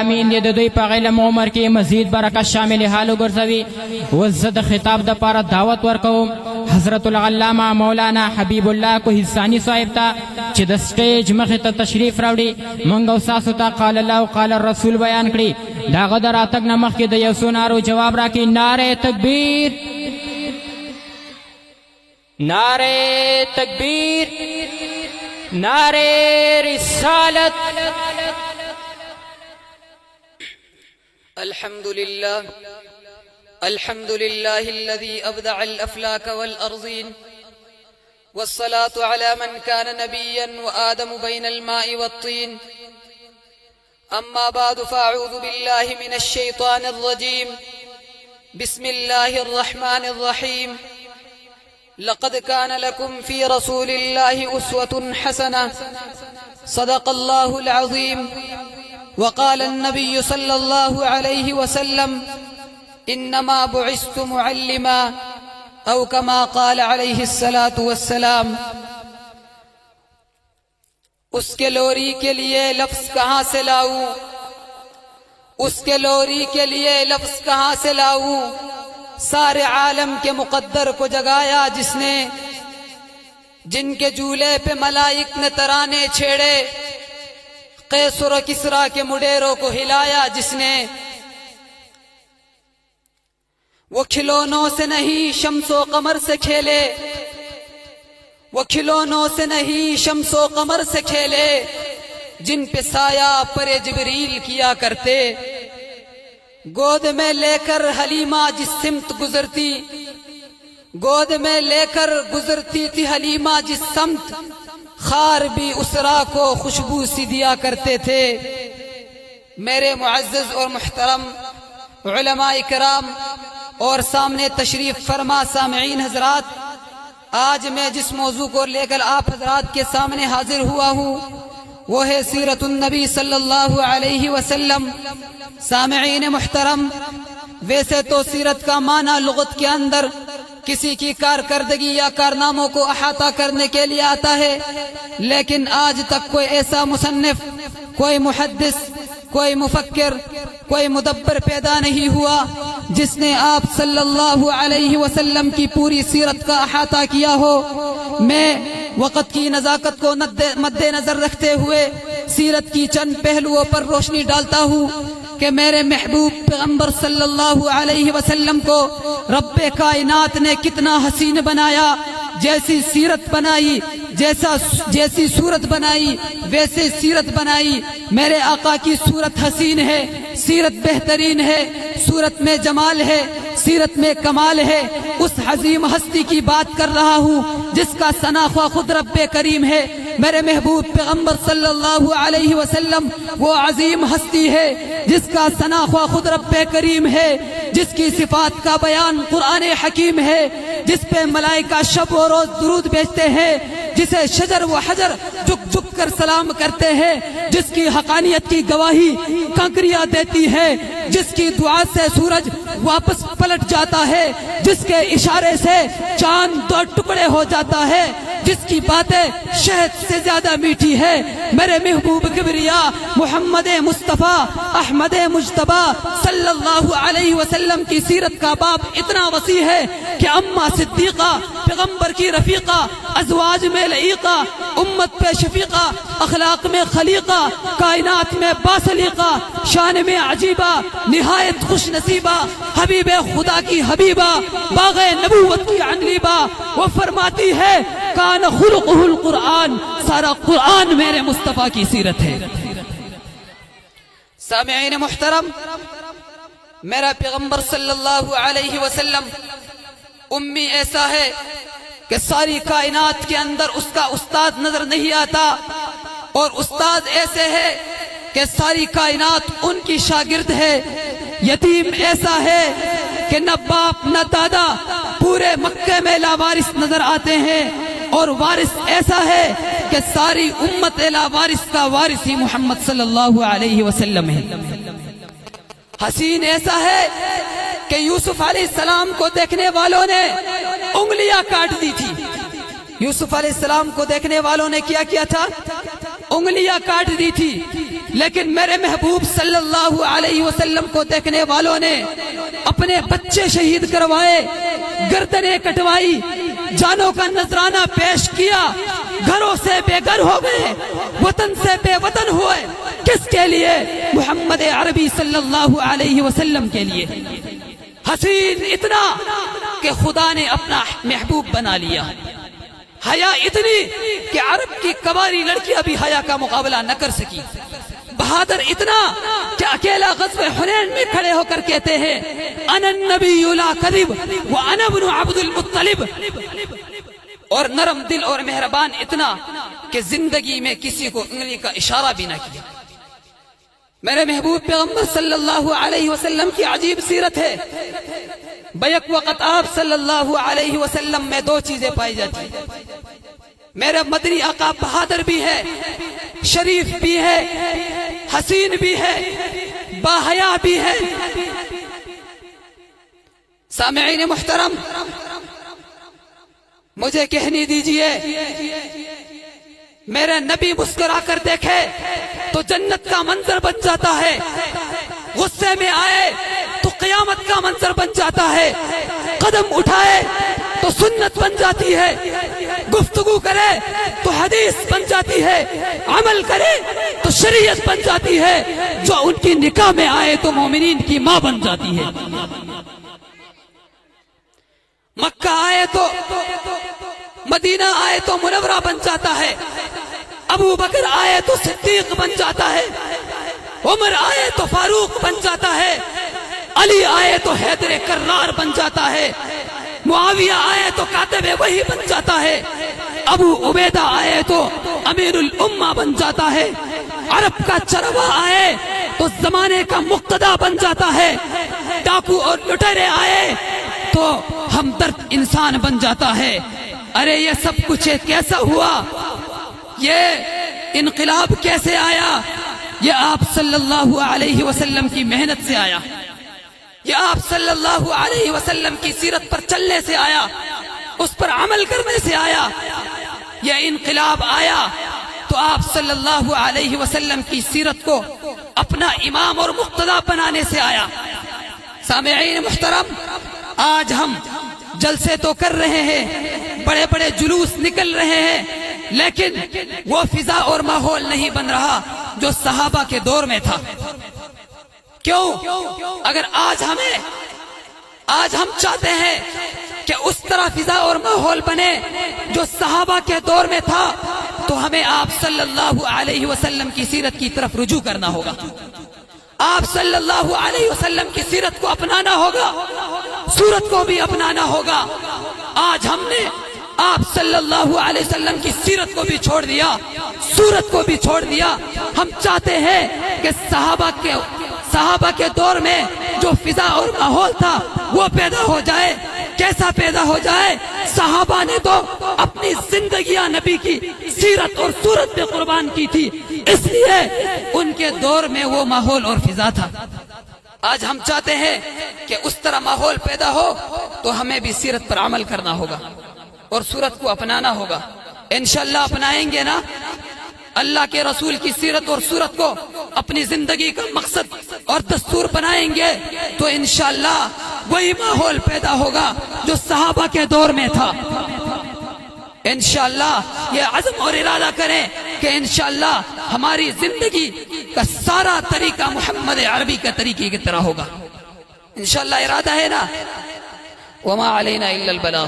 امین دې د دوی په علم عمر کې مزید برکت شامل حال وګرځوي. وزه د خطاب د پاره دعوت ورکوم حضرت العلامه مولانا حبیب الله کوهستاني صاحب ته چې د سټیج مخې ته تشریف راوړي مونږ او تاسو ته قال الله او قال الرسول بیان کړي. داغه د راتګ نه مخکې د یو څو نارو جواب راکړي. نعره تکبیر، نعره تکبیر، نعره رسالت. الحمد لله الذي أبدع الأفلاك والأرضين، والصلاة على من كان نبيا وآدم بين الماء والطين. أما بعد فأعوذ بالله من الشيطان الرجيم. بسم الله الرحمن الرحيم. لقد كان لكم في رسول الله أسوة حسنة. صدق الله العظيم. وقال النبي صلى الله عليه وسلم: إنما بعثت معلما، أو كما قال عليه الصلاة والسلام. اس کے لوری کے لیے لفظ کہاں سے لاؤں، اس کے لوری کے لیے لفظ کہاں سے لاؤں. سارے عالم کے مقدر کو جگایا جس نے، جن کے جولے پہ ملائک نے ترانے چھیڑے. قیصر و کسریٰ کے مڈیروں کو ہلایا جس نے. وہ کھلونوں سے نہیں شمس و قمر سے کھیلے، وہ کھلونوں سے نہیں شمس و قمر سے کھیلے، جن پہ سایہ پر جبریل کیا کرتے. گود میں لے کر حلیمہ جس سمت گزرتی، گود میں لے کر گزرتی تھی حلیمہ جس سمت، خار بھی اس راہ کو خوشبو سی دیا کرتے تھے. میرے معزز اور محترم علماء کرام اور سامنے تشریف فرما سامعین حضرات، آج میں جس موضوع کو لے کر آپ حضرات کے سامنے حاضر ہوا ہوں وہ ہے سیرت النبی صلی اللہ علیہ وسلم. سامعین محترم، ویسے تو سیرت کا معنی لغت کے اندر کسی کی کارکردگی یا کارناموں کو احاطہ کرنے کے لیے آتا ہے، لیکن آج تک کوئی ایسا مصنف، کوئی محدث، کوئی مفکر، کوئی مدبر پیدا نہیں ہوا جس نے آپ صلی اللہ علیہ وسلم کی پوری سیرت کا احاطہ کیا ہو. میں وقت کی نزاکت کو مد نظر رکھتے ہوئے سیرت کی چند پہلوؤں پر روشنی ڈالتا ہوں کہ میرے محبوب پیغمبر صلی اللہ علیہ وسلم کو رب کائنات نے کتنا حسین بنایا. جیسی سیرت بنائی، جیسی صورت بنائی ویسے سیرت بنائی. میرے آقا کی صورت حسین ہے، سیرت بہترین ہے، صورت میں جمال ہے، سیرت میں کمال ہے. اس عظیم ہستی کی بات کر رہا ہوں جس کا ثناء خود رب کریم ہے. میرے محبوب پیغمبر صلی اللہ علیہ وسلم وہ عظیم ہستی ہے جس کا ثناء خود رب کریم ہے، جس کی صفات کا بیان قرآن حکیم ہے، جس پہ ملائکہ شب و روز درود بھیجتے ہیں، جسے شجر و حجر جھک جھک کر سلام کرتے ہیں، جس کی حقانیت کی گواہی کنکریاں دیتی ہے، جس کی دعا سے سورج واپس پلٹ جاتا ہے، جس کے اشارے سے چاند دو ٹکڑے ہو جاتا ہے، جس کی باتیں شہد سے زیادہ میٹھی ہے. میرے محبوب کبریا محمد مصطفیٰ احمد مجتبی صلی اللہ علیہ وسلم کی سیرت کا باب اتنا وسیع ہے کہ اماں صدیقہ پیغمبر کی رفیقہ، ازواج میں لعیقہ، امت پہ شفیقہ، اخلاق میں خلیقہ، کائنات میں باسلیقہ، شان میں عجیبہ، نہایت خوش نصیبہ، حبیب خدا کی حبیبہ، باغ نبوت کی عنلیبہ. وہ فرماتی ہے کان خلقہ القرآن، سارا قرآن میرے مصطفیٰ کی سیرت ہے. سامعین محترم، میرا پیغمبر صلی اللہ علیہ وسلم امی ایسا ہے کہ ساری کائنات کے اندر اس کا استاد نظر نہیں آتا، اور استاد ایسے ہے کہ ساری کائنات ان کی شاگرد ہے. یتیم ایسا ہے کہ نہ باپ نہ دادا، پورے مکے میں لاوارث نظر آتے ہیں، اور وارث ایسا ہے کہ ساری امت لاوارث کا وارث ہی محمد صلی اللہ علیہ وسلم ہے. حسین ایسا ہے کہ یوسف علیہ السلام کو دیکھنے والوں نے انگلیاں کاٹ دی تھی. یوسف علیہ السلام کو دیکھنے والوں نے کیا کیا تھا؟ انگلیاں کاٹ دی تھی. لیکن میرے محبوب صلی اللہ علیہ وسلم کو دیکھنے والوں نے اپنے بچے شہید کروائے، گردنیں کٹوائی، جانوں کا نذرانہ پیش کیا، گھروں سے بے گھر ہو گئے، وطن سے بے وطن ہوئے۔ کس کے لیے؟ محمد عربی صلی اللہ علیہ وسلم کے لیے۔ حسین اتنا کہ خدا نے اپنا محبوب بنا لیا، حیا اتنی کہ عرب کی کباری لڑکیاں بھی حیا کا مقابلہ نہ کر سکی، بہادر اتنا کہ اکیلا غزوہ حنین میں کھڑے ہو کر کہتے ہیں انا النبی لا کذب وانا ابن عبد المطلب، اور نرم دل اور مہربان اتنا کہ زندگی میں کسی کو انگلی کا اشارہ بھی نہ کیا۔ میرے محبوب پیغمبر صلی اللہ علیہ وسلم کی عجیب سیرت ہے۔ بیک وقت آپ صلی اللہ علیہ وسلم میں دو چیزیں پائی جاتی ہیں۔ میرا مدنی آقا بہادر بھی ہے، شریف بھی ہے، حسین بھی ہے، باحیا بھی ہے۔ سامعین محترم، مجھے کہنے دیجئے، میرے نبی مسکرا کر دیکھے تو جنت کا منظر بن جاتا ہے، غصے میں آئے تو قیامت کا منظر بن جاتا ہے، قدم اٹھائے تو سنت بن جاتی ہے، گفتگو کرے تو حدیث بن جاتی ہے، عمل کرے تو شریعت بن جاتی ہے، جو ان کی نکاح میں آئے تو مومنین کی ماں بن جاتی ہے۔ مکہ آئے تو، مدینہ آئے تو منورہ بن جاتا ہے، ابو بکر آئے تو صدیق بن جاتا ہے، عمر آئے تو فاروق بن جاتا ہے، علی آئے تو حیدر کرار بن جاتا ہے، معاویہ آئے تو کاتب وحی بن جاتا ہے، ابو عبیدہ آئے تو امیر الامہ بن جاتا ہے، عرب کا چروا آئے تو زمانے کا مقتدی بن جاتا ہے، ڈاکو اور لٹیرے آئے تو ہمدرد انسان بن جاتا ہے۔ ارے یہ سب کچھ کیسا ہوا؟ یہ انقلاب کیسے آیا؟ یہ آپ صلی اللہ علیہ وسلم کی محنت سے آیا، یہ آپ صلی اللہ علیہ وسلم کی سیرت پر چلنے سے آیا، اس پر عمل کرنے سے آیا۔ یہ انقلاب آیا تو آپ صلی اللہ علیہ وسلم کی سیرت کو اپنا امام اور مقتدی بنانے سے آیا۔ سامعین محترم، آج ہم جلسے تو کر رہے ہیں، بڑے بڑے جلوس نکل رہے ہیں، لیکن وہ فضا اور ماحول نہیں بن رہا جو صحابہ کے دور میں تھا۔ کیوں؟ اگر آج ہم چاہتے ہیں کہ اس طرح فضا اور ماحول بنے جو صحابہ کے دور میں تھا، تو ہمیں آپ صلی اللہ علیہ وسلم کی سیرت کی طرف رجوع کرنا ہوگا، آپ صلی اللہ علیہ وسلم کی سیرت کو اپنانا ہوگا، صورت کو بھی اپنانا ہوگا۔ آج ہم نے آپ صلی اللہ علیہ وسلم کی سیرت کو بھی چھوڑ دیا، صورت کو بھی چھوڑ دیا۔ ہم چاہتے ہیں کہ صحابہ کے دور میں جو فضا اور ماحول تھا وہ پیدا ہو جائے۔ کیسا پیدا ہو جائے؟ صحابہ نے تو اپنی زندگیاں نبی کی سیرت اور صورت پہ قربان کی تھی، اس لیے ان کے دور میں وہ ماحول اور فضا تھا۔ آج ہم چاہتے ہیں کہ اس طرح ماحول پیدا ہو تو ہمیں بھی سیرت پر عمل کرنا ہوگا اور صورت کو اپنانا ہوگا۔ انشاءاللہ اپنائیں گے نا؟ اللہ کے رسول کی سیرت اور صورت کو اپنی زندگی کا مقصد اور دستور بنائیں گے تو انشاءاللہ وہی ماحول پیدا ہوگا جو صحابہ کے دور میں تھا۔ انشاءاللہ یہ عزم اور ارادہ کریں کہ انشاءاللہ ہماری زندگی کا سارا طریقہ محمد عربی کا طریقے کی طرح ہوگا۔ انشاءاللہ ارادہ ہے نا؟ وما علینا الا البلاغ۔